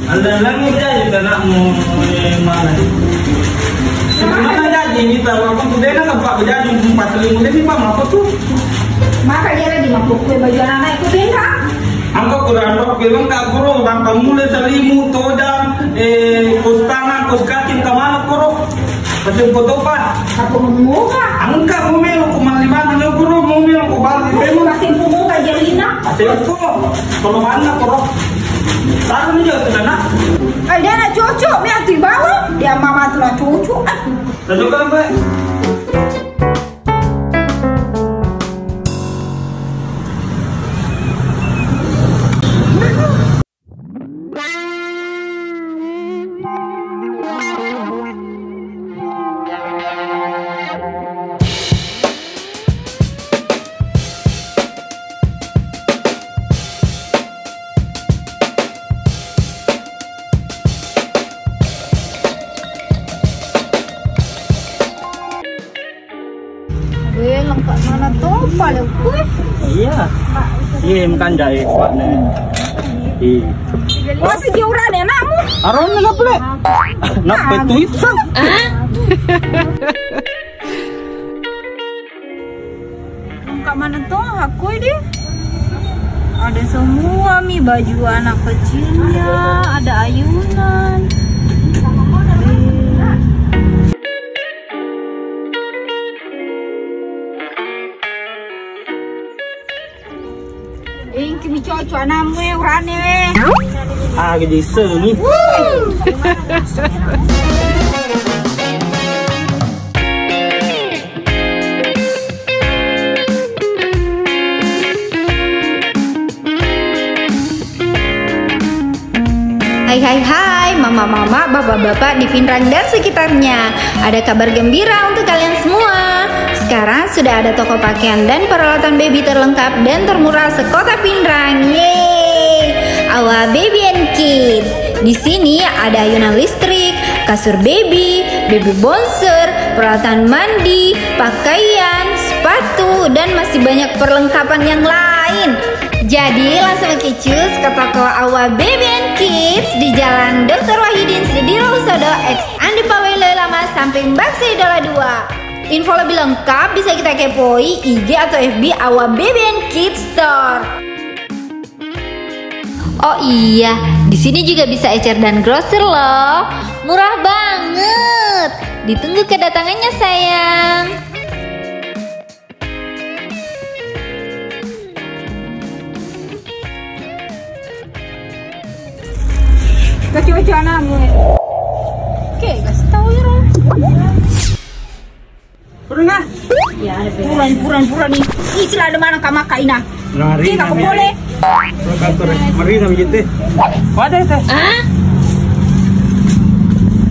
Anda lang jadi tanahmu mana? Mana jadi ini tahu aku sudah nak apa jadi 45 ni pak apa tu? Maka dia lagi mampu kue baju anak ikutin kan? Angka kurang bilang tak kuro bang pamule salimu toda kostana koskatin kamana kuro. Pasal foto pa. Aku memuka. Angka mumelo kumalima na kuro mumelo ko bali. Aku masih memuka jelina. Pasal ko kalau mana kuro. Tahu ni jauh tu nak. Dia nak cocok, dia tu bawa. Dia mama tu nak cocok. Tahu kan pak? Lengkap mana tuh paling kue? Iya. Iya makan jahit pak nih. Masih jauhan ya nakmu? Aron na pala. Nak betuit sa. Lengkap mana tuh aku ini? Ada semua mi baju anak kecilnya, ada ayunan. Kimi cocok anakmu urane. Ah, jadi seni. Hai, mama-mama, bapak-bapak di Pinrang dan sekitarnya. Ada kabar gembira untuk kalian semua. Sekarang sudah ada toko pakaian dan peralatan baby terlengkap dan termurah sekota Pinrang. Yeay! Awa Baby and Kids. Di sini ada ayunan listrik, kasur baby, baby bouncer, peralatan mandi, pakaian, sepatu, dan masih banyak perlengkapan yang lain. Jadi langsung cus ke toko Awa Baby and Kids di Jalan Dr. Wahidin Sudirohusodo X Andi Pawai Lama samping Bakso Idola 2. Info lebih lengkap bisa kita kepoi IG atau FB Awa Baby and Kids Store. Oh iya, di sini juga bisa ecer dan grosir loh. Murah banget. Ditunggu kedatangannya sayang. Cocok anakmu. Oke, kasih tahu ya. Pernah? Ya, ada pura nih. Itulah ada mana kamu kaina. Lari. Kita boleh. Mari sama gente. Ada teh. Ah?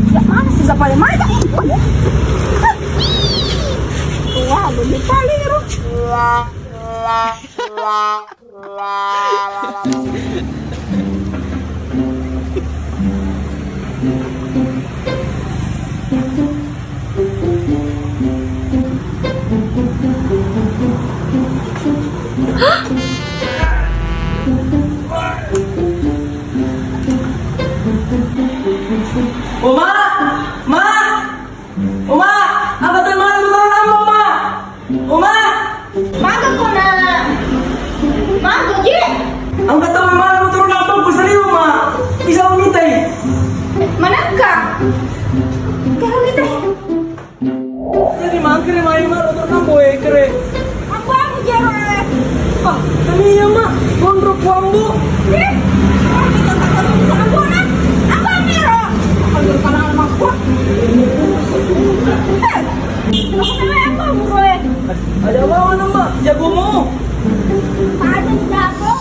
Ya mana sih gak paling mana? Wah, lebih paling ru. Uma, angkat dari mana turun nama Uma? Maga ko na. Maga, je. Angkat dari mana turun nama pusali Uma? Bisa memintai. Manaka. Kalau kita. Jadi mangkiri main mana turun nama boy kere. Aku jero. Ah, kami ya mak, gondrok wambu. Kita tak bisa ambunan. Apa miro? Kalau kana makwa. Ada apa nama? Jagomu. Ada jago.